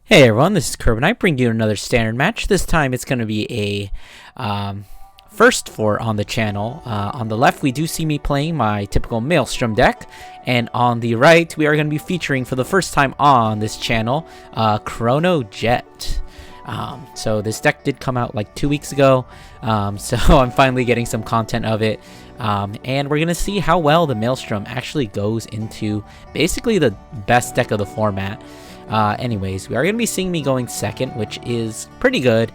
Hey everyone, this is Carbonite bringing you another standard match. This time it's going to be a first for on the channel. On the left we do see me playing my typical Maelstrom deck, and on the right we are going to be featuring for the first time on this channel Chronojet. So this deck did come out like 2 weeks ago, so I'm finally getting some content of it. And we're going to see how well the Maelstrom actually goes into basically the best deck of the format. Anyways, we are going to be seeing me going second, which is pretty good,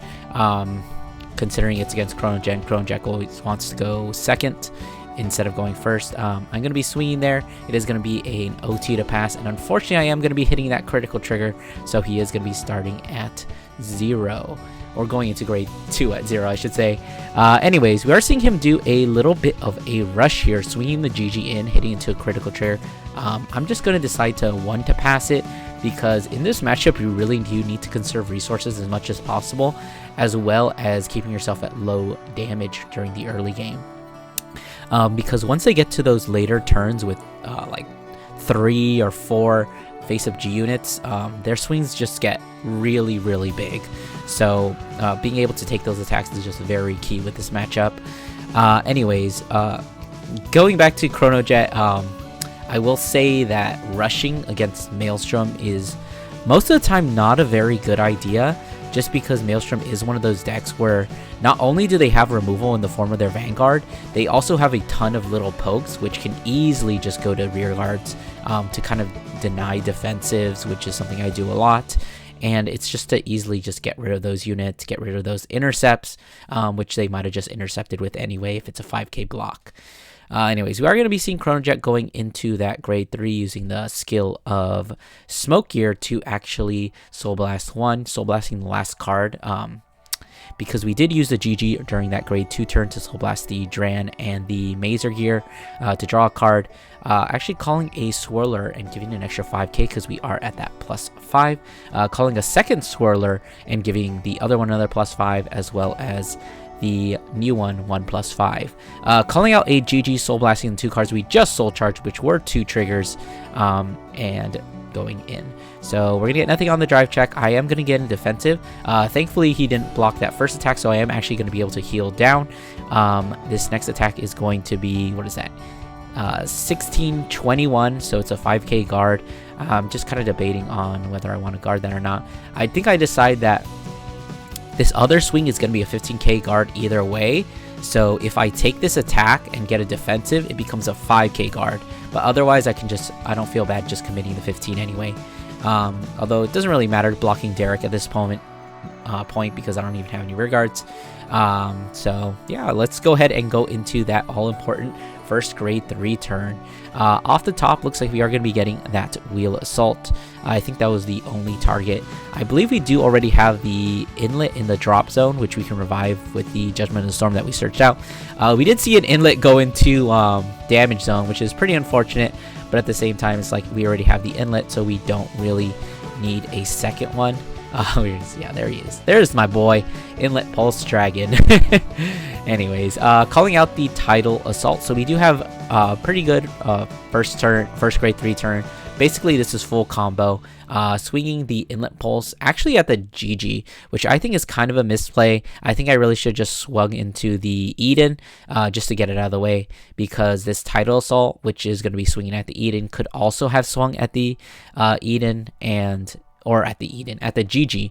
considering it's against Chronojet. Chronojet always wants to go second instead of going first. I'm going to be swinging there. It is going to be an OT to pass, and unfortunately I am going to be hitting that critical trigger, so he is going to be starting at 0. Or going into grade 2 at 0, I should say. Anyways, we are seeing him do a little bit of a rush here, swinging the GG in, hitting into a critical trigger. I'm just going to decide to 1 to pass it, because in this matchup you really do need to conserve resources as much as possible, as well as keeping yourself at low damage during the early game. Because once they get to those later turns with like 3 or 4 face-up G units, their swings just get really big. So being able to take those attacks is just very key with this matchup. Anyways, going back to Chronojet, I will say that rushing against Maelstrom is most of the time not a very good idea, just because Maelstrom is one of those decks where not only do they have removal in the form of their Vanguard, they also have a ton of little pokes, which can easily just go to rear guards to kind of deny defensives, which is something I do a lot. And it's just to easily just get rid of those units, get rid of those intercepts, which they might have just intercepted with anyway if it's a 5k block. Anyways, we are going to be seeing Chronojet going into that grade 3 using the skill of Smoke Gear to actually Soul Blast 1, Soul Blasting the last card. Because we did use the GG during that grade 2 turn to Soul Blast the Dran and the Mazer Gear to draw a card. Actually calling a Swirler and giving an extra 5k because we are at that +5. Calling a second Swirler and giving the other one another +5, as well as the new one 1+5. Calling out a GG Soul Blasting the 2 cards we just Soul Charged, which were 2 triggers, and going in. So we're gonna get nothing on the drive check. I am gonna get in defensive. Thankfully he didn't block that first attack, so I am actually gonna be able to heal down. This next attack is going to be, what is that, 1621, so it's a 5k guard. I'm just kind of debating on whether I want to guard that or not. I think I decide that this other swing is going to be a 15k guard either way, so if I take this attack and get a defensive, it becomes a 5k guard. But otherwise I don't feel bad just committing the 15 anyway. Although it doesn't really matter blocking Derek at this point because I don't even have any rear guards. So yeah, let's go ahead and go into that all-important first grade 3 turn. Off the top, looks like we are going to be getting that Wheel Assault. I think that was the only target. I believe we do already have the inlet in the drop zone, which we can revive with the Judgment of the Storm that we searched out. We did see an inlet go into damage zone, which is pretty unfortunate, but at the same time it's like we already have the inlet, so we don't really need a second one. Yeah, there he is. There's my boy, Inlet Pulse Dragon. Anyways, calling out the Tidal Assault. So we do have pretty good first grade 3 turn. Basically, this is full combo. Swinging the Inlet Pulse actually at the GG, which I think is kind of a misplay. I think I really should just swung into the Eden just to get it out of the way, because this Tidal Assault, which is going to be swinging at the Eden, could also have swung at the Eden at the GG,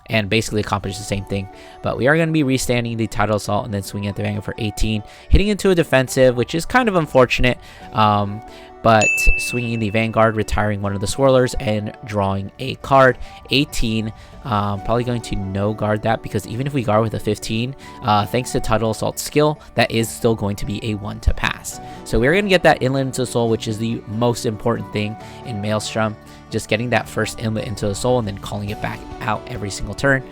and basically accomplish the same thing. But we are going to be restanding the Tidal Assault and then swinging at the Vanguard for 18, hitting into a defensive, which is kind of unfortunate, but swinging the Vanguard, retiring one of the Swirlers, and drawing a card. 18, probably going to no guard that, because even if we guard with a 15, thanks to Tidal Assault skill, that is still going to be a 1 to pass. So we're going to get that inlet into the soul, which is the most important thing in Maelstrom. Just getting that first inlet into the soul and then calling it back out every single turn.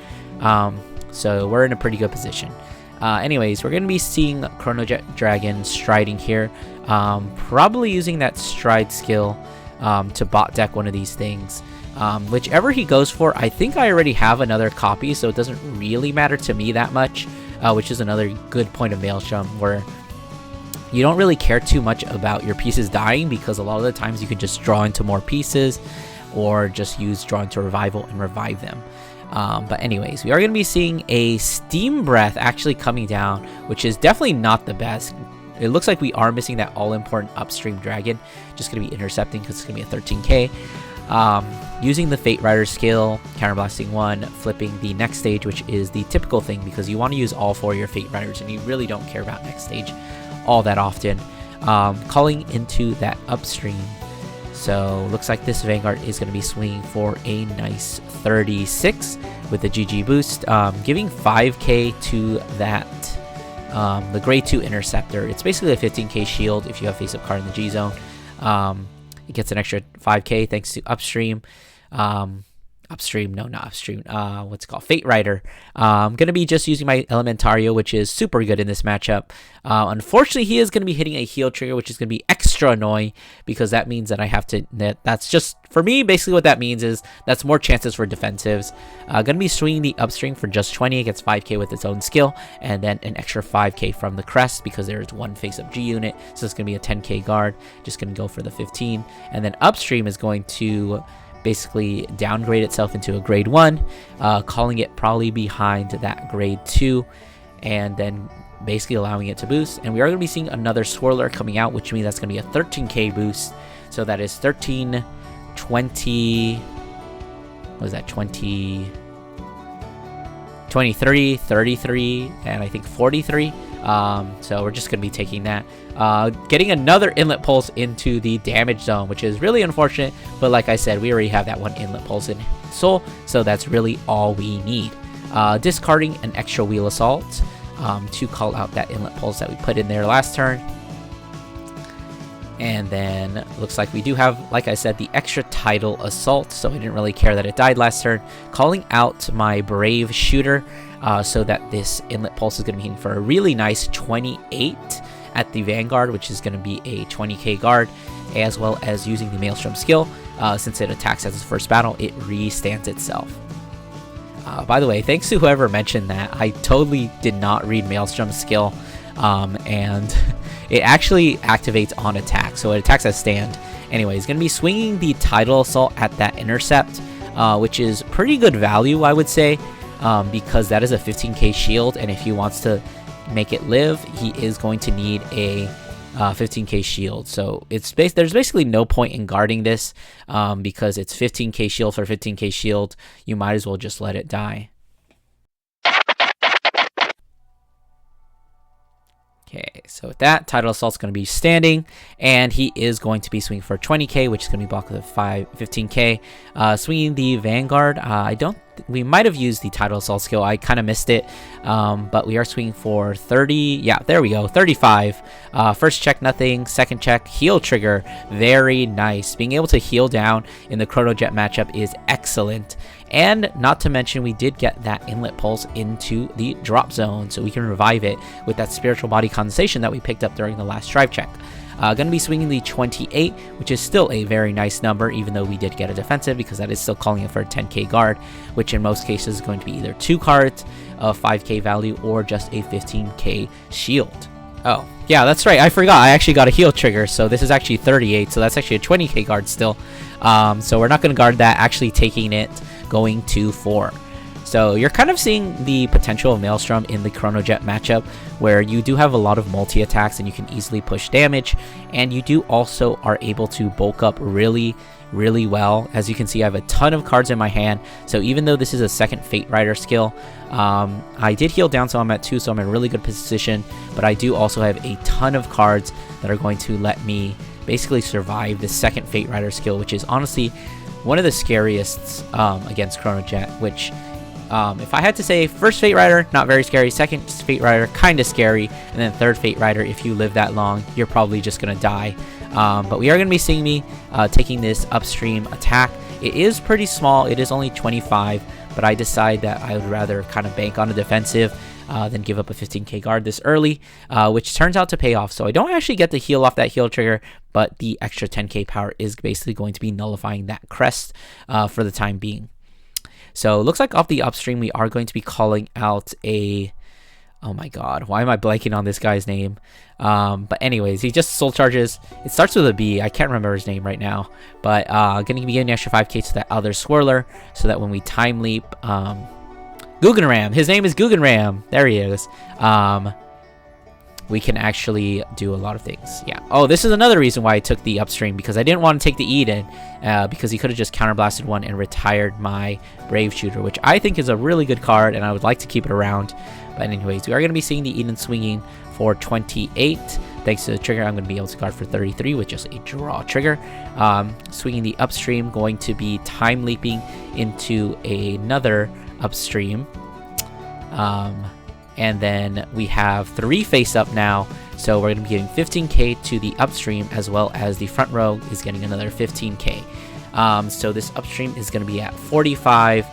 So we're in a pretty good position. Anyways, we're going to be seeing Chronojet Dragon striding here. Probably using that stride skill to bot deck one of these things. Whichever he goes for, I think I already have another copy, so it doesn't really matter to me that much, which is another good point of Maelstrom, where you don't really care too much about your pieces dying, because a lot of the times you can just draw into more pieces, or just use Draw into Revival and revive them. But anyways, we are going to be seeing a Steam Breath actually coming down, which is definitely not the best. It looks like we are missing that all-important upstream dragon. Just going to be intercepting because it's going to be a 13k. Using the Fate Rider skill, counterblasting 1, flipping the next stage, which is the typical thing because you want to use all 4 of your Fate Riders and you really don't care about next stage all that often. Calling into that upstream. So looks like this Vanguard is going to be swinging for a nice 36 with the GG boost, giving 5k to that the grade 2 interceptor. It's basically a 15k shield if you have face-up card in the G zone. It gets an extra 5k thanks to upstream. Upstream, no, not upstream. What's it called? Fate Rider. I'm going to be just using my Elementario, which is super good in this matchup. Unfortunately, he is going to be hitting a heal trigger, which is going to be extra annoying because that means that I have to... That's just, for me, basically what that means is that's more chances for defensives. Going to be swinging the upstream for just 20. It gets 5k with its own skill, and then an extra 5k from the crest because there is one face-up G unit. So it's going to be a 10k guard. Just going to go for the 15. And then upstream is going to basically downgrade itself into a grade 1, calling it probably behind that grade 2, and then basically allowing it to boost. And we are going to be seeing another swirler coming out, which means that's going to be a 13k boost. So that is 13, 20, what is that, 20, 23, 33, and I think 43. So we're just going to be taking that. Getting another inlet pulse into the damage zone, which is really unfortunate, but like I said, we already have that one inlet pulse in Soul, so that's really all we need. Discarding an extra wheel assault to call out that inlet pulse that we put in there last turn. And then looks like we do have, like I said, the extra tidal assault, so I didn't really care that it died last turn. Calling out my brave shooter so that this inlet pulse is going to be hitting for a really nice 28 at the Vanguard, which is going to be a 20k guard, as well as using the Maelstrom skill. Since it attacks as its first battle, it restands itself. By the way, thanks to whoever mentioned that. I totally did not read Maelstrom's skill, and it actually activates on attack, so it attacks as stand. Anyway, he's going to be swinging the tidal assault at that intercept, which is pretty good value, I would say, because that is a 15k shield, and if he wants to make it live, he is going to need a 15k shield. So there's basically no point in guarding this because it's 15k shield for 15k shield. You might as well just let it die. Okay, so with that, Tidal Assault's going to be standing, and he is going to be swinging for 20k, which is going to be blocked with 15k. Swinging the Vanguard, we might have used the Tidal Assault skill. I kind of missed it, but we are swinging for 30. Yeah, there we go, 35. First check, nothing. Second check, heal trigger. Very nice. Being able to heal down in the Chronojet matchup is excellent. And not to mention, we did get that inlet pulse into the drop zone, so we can revive it with that spiritual body condensation that we picked up during the last strive check. Going to be swinging the 28, which is still a very nice number, even though we did get a defensive, because that is still calling it for a 10k guard, which in most cases is going to be either 2 cards of 5k value or just a 15k shield. Oh, yeah, that's right. I forgot. I actually got a heal trigger, so this is actually 38, so that's actually a 20k guard still. So we're not going to guard that, actually taking it, going to 4. So you're kind of seeing the potential of Maelstrom in the Chronojet matchup, where you do have a lot of multi-attacks and you can easily push damage, and you do also are able to bulk up really well. As you can see, I have a ton of cards in my hand, so even though this is a second Fate Rider skill, I did heal down, so I'm at 2, so I'm in a really good position, but I do also have a ton of cards that are going to let me basically survive the second Fate Rider skill, which is honestly one of the scariest against Chronojet, which if I had to say, first Fate Rider, not very scary, second Fate Rider, kind of scary, and then third Fate Rider, if you live that long, you're probably just going to die. But we are going to be seeing me taking this upstream attack. It is pretty small, it is only 25, but I decide that I would rather kind of bank on a defensive than give up a 15k guard this early, which turns out to pay off. So I don't actually get to heal off that heal trigger, but the extra 10k power is basically going to be nullifying that crest for the time being. So it looks like off the upstream, we are going to be calling out a Oh my god, why am I blanking on this guy's name? But anyways, he just soul charges. It starts with a B. I can't remember his name right now. But gonna be getting an extra 5k to that other swirler, so that when we time leap, Guggenram. His name is Guggenram. There he is. We can actually do a lot of things. Yeah. Oh, this is another reason why I took the upstream, because I didn't want to take the Eden, because he could have just counterblasted one and retired my Brave Shooter, which I think is a really good card, and I would like to keep it around. But anyways, we are going to be seeing the Eden swinging for 28. Thanks to the trigger, I'm going to be able to guard for 33 with just a draw trigger. Swinging the upstream, going to be time leaping into another upstream. And then we have 3 face up now, so we're going to be getting 15k to the upstream, as well as the front row is getting another 15k. So this upstream is going to be at 45,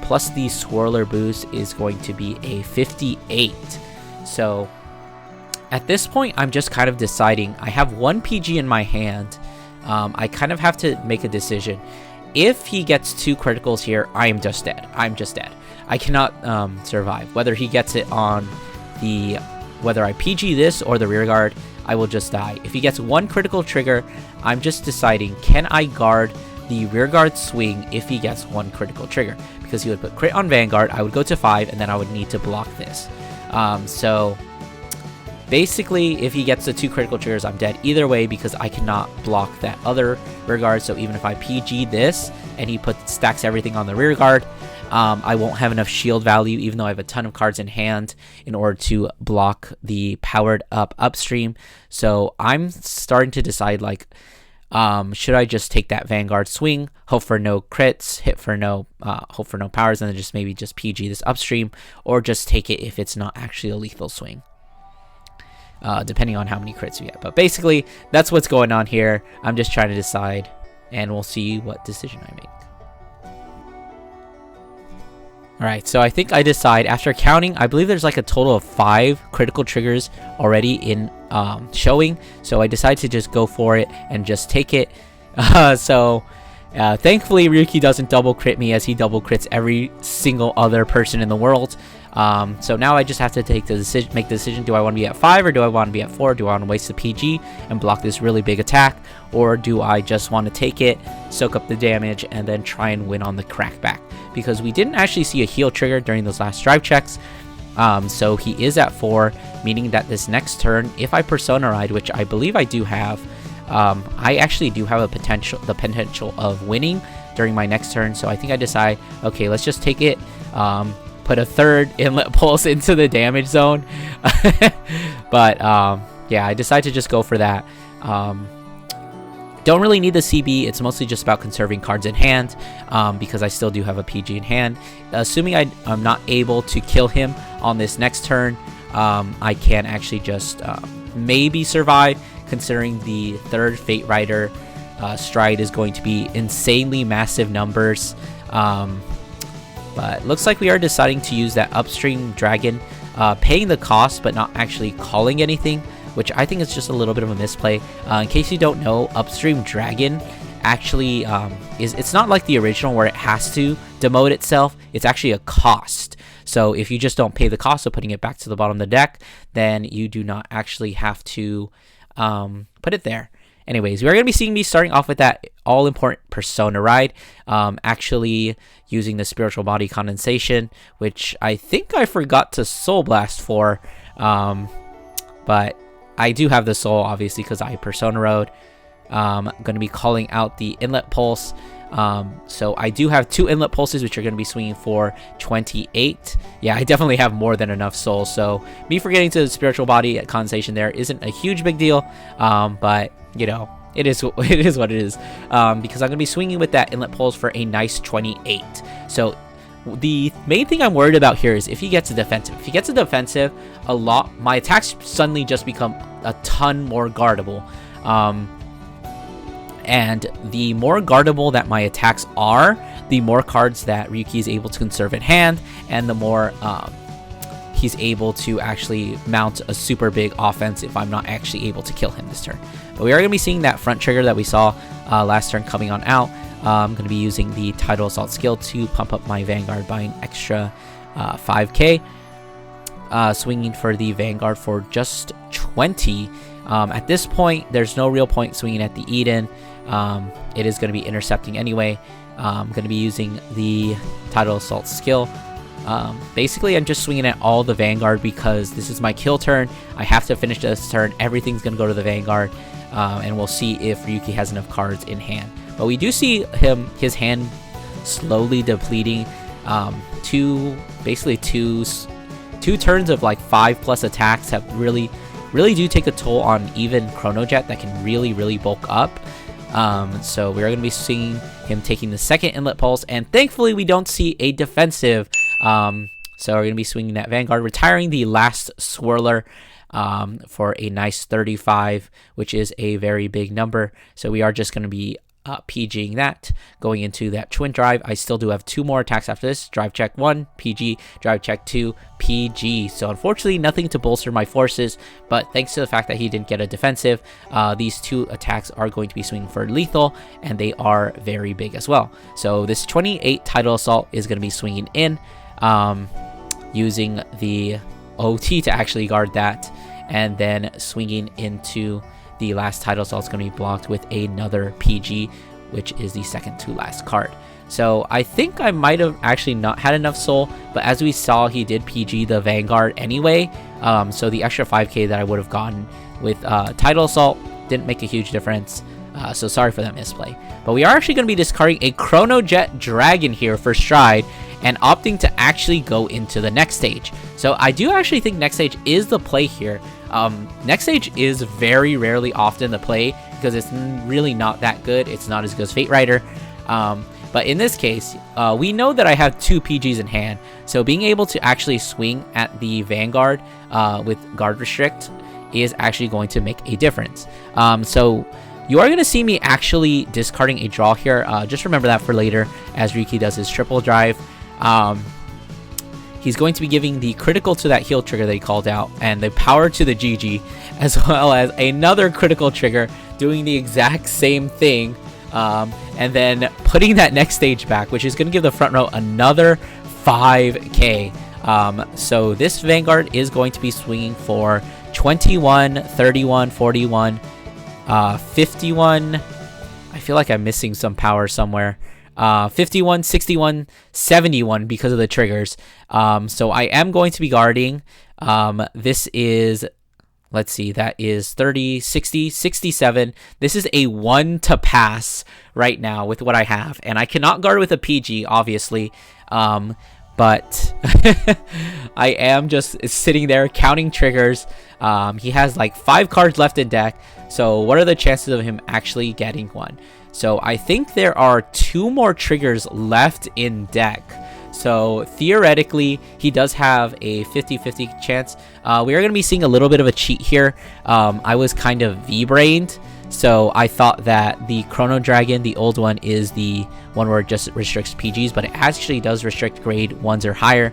plus the swirler boost is going to be a 58. So at this point, I'm just kind of deciding. I have 1 PG in my hand. I kind of have to make a decision. If he gets 2 criticals here, I am just dead. I'm just dead. I cannot survive. Whether he gets it on the, whether I PG this or the rear guard, I will just die. If he gets 1 critical trigger, I'm just deciding, can I guard the rear guard swing if he gets 1 critical trigger? Because he would put crit on Vanguard, I would go to 5, and then I would need to block this. So basically, if he gets the 2 critical triggers, I'm dead either way, because I cannot block that other rear guard. So even if I PG this and he stacks everything on the rear guard, I won't have enough shield value, even though I have a ton of cards in hand, in order to block the powered up upstream. So I'm starting to decide, like, should I just take that Vanguard swing, hope for no crits, hope for no powers, and then just maybe just PG this upstream, or just take it if it's not actually a lethal swing, depending on how many crits we get. But basically, that's what's going on here. I'm just trying to decide, and we'll see what decision I make. Alright, so I think I decide, after counting, I believe there's like a total of 5 critical triggers already in showing. So I decide to just go for it and just take it. Thankfully, Ryuki doesn't double crit me, as he double crits every single other person in the world. So now I just have to make the decision, do I want to be at 5 or do I want to be at 4? Do I want to waste the PG and block this really big attack? Or do I just want to take it, soak up the damage, and then try and win on the crackback? Because we didn't actually see a heal trigger during those last drive checks. So he is at 4, meaning that this next turn, if I Persona Ride, which I believe I do have, I actually do have the potential of winning during my next turn. So I think I decide, okay, let's just take it, put a 3rd inlet pulse into the damage zone. But yeah, I decide to just go for that. Don't really need the CB. It's mostly just about conserving cards in hand, because I still do have a PG in hand. Assuming I'm not able to kill him on this next turn, I can actually just maybe survive, considering the 3rd Fate Rider stride is going to be insanely massive numbers. But looks like we are deciding to use that upstream dragon, paying the cost but not actually calling anything, which I think is just a little bit of a misplay. In case you don't know, upstream dragon actually it's not like the original where it has to demote itself. It's actually a cost. So if you just don't pay the cost of putting it back to the bottom of the deck, then you do not actually have to put it there. Anyways, we're going to be seeing me starting off with that all-important Persona Ride, actually using the Spiritual Body Condensation, which I think I forgot to Soul Blast for, but I do have the Soul, obviously, because I Persona Rode. I'm going to be calling out the Inlet Pulse, so I do have 2 Inlet Pulses, which are going to be swinging for 28. Yeah, I definitely have more than enough Soul, so me forgetting to the Spiritual Body Condensation there isn't a huge big deal, but you know, it is what it is, because I'm going to be swinging with that Inlet Pulse for a nice 28. So the main thing I'm worried about here is if he gets a defensive. If he gets a defensive, my attacks suddenly just become a ton more guardable. And the more guardable that my attacks are, the more cards that Ryuki is able to conserve in hand, and the more he's able to actually mount a super big offense if I'm not actually able to kill him this turn. But we are going to be seeing that front trigger that we saw last turn coming on out. I'm going to be using the Tidal Assault skill to pump up my Vanguard by an extra 5k. swinging for the Vanguard for just 20. At this point, there's no real point swinging at the Eden. It is going to be intercepting anyway. I'm going to be using the Tidal Assault skill. Basically, I'm just swinging at all the Vanguard because this is my kill turn. I have to finish this turn. Everything's going to go to the Vanguard. And we'll see if Ryuki has enough cards in hand. But we do see his hand slowly depleting. Basically two turns of like 5+ attacks have really do take a toll on even Chronojet that can really bulk up. So we're going to be seeing him taking the second Inlet Pulse, and thankfully we don't see a defensive. So we're going to be swinging that Vanguard, retiring the last Swirler for a nice 35, which is a very big number. So we are just going to be PGing that, going into that Twin Drive. I still do have 2 more attacks after this. Drive check 1, PG. Drive check 2, PG. So unfortunately, nothing to bolster my forces, but thanks to the fact that he didn't get a defensive, these 2 attacks are going to be swinging for lethal, and they are very big as well. So this 28 Tidal Assault is going to be swinging in, using the OT to actually guard that, and then swinging into the last Tidal Assault is going to be blocked with another PG, which is the second to last card. So I think I might have actually not had enough soul, but as we saw, he did PG the Vanguard anyway. So the extra 5k that I would have gotten with Tidal Assault didn't make a huge difference. So sorry for that misplay. But we are actually going to be discarding a Chronojet Dragon here for Stride and opting to actually go into the next stage. So I do actually think next stage is the play here. Next stage is very rarely often the play because it's really not that good. It's not as good as Fate Rider. But in this case, we know that I have 2 PGs in hand. So being able to actually swing at the Vanguard with Guard Restrict is actually going to make a difference. So you are going to see me actually discarding a draw here. Just remember that for later as Ryuki does his triple drive. He's going to be giving the critical to that heal trigger that he called out, and the power to the GG, as well as another critical trigger doing the exact same thing, and then putting that next stage back, which is going to give the front row another 5k. So this Vanguard is going to be swinging for 21, 31, 41, 51. I feel like I'm missing some power somewhere. 51, 61, 71 because of the triggers. So I am going to be guarding. This is, let's see, that is 30, 60, 67. This is a 1 to pass right now with what I have. And I cannot guard with a PG, obviously. But I am just sitting there counting triggers. He has like 5 cards left in deck. So what are the chances of him actually getting one? So I think there are 2 more triggers left in deck. So theoretically, he does have a 50-50 chance. We are going to be seeing a little bit of a cheat here. I was kind of V-brained. So I thought that the Chrono Dragon, the old one, is the one where it just restricts PGs, but it actually does restrict grade 1s or higher.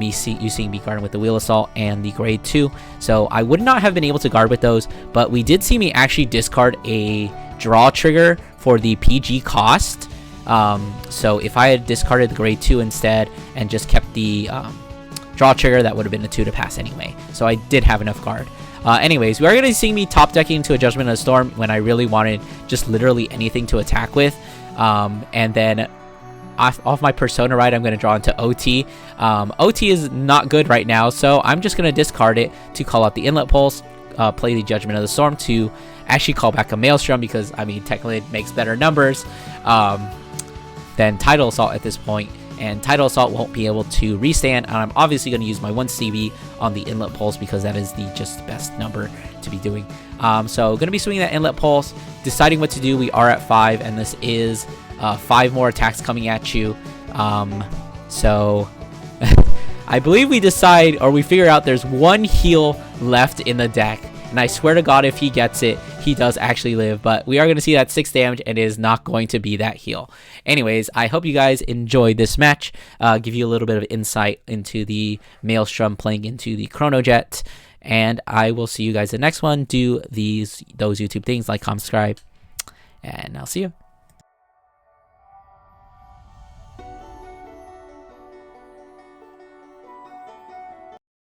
You seeing me guarding with the Wheel Assault and the grade 2. So I would not have been able to guard with those, but we did see me actually discard a draw trigger for the PG cost. So if I had discarded the grade 2 instead and just kept the draw trigger, that would have been a 2 to pass anyway. So I did have enough guard. Anyways, we are going to see me top decking into a Judgment of the Storm when I really wanted just literally anything to attack with. And then off my Persona ride, I'm going to draw into OT. OT is not good right now, so I'm just going to discard it to call out the Inlet Pulse, play the Judgment of the Storm to actually call back a Maelstrom because, I mean, technically it makes better numbers than Tidal Assault at this point. And Tidal Assault won't be able to restand, and I'm obviously going to use my 1 CB on the Inlet Pulse because that is the just best number to be doing. So going to be swinging that Inlet Pulse, deciding what to do. We are at 5, and this is 5 more attacks coming at you. So I believe we decide, or we figure out there's 1 heal left in the deck. And I swear to God, if he gets it, he does actually live. But we are going to see that 6 damage, and it is not going to be that heal. Anyways, I hope you guys enjoyed this match. Give you a little bit of insight into the Maelstrom playing into the Chronojet. And I will see you guys in the next one. Do those YouTube things, like, comment, subscribe. And I'll see you.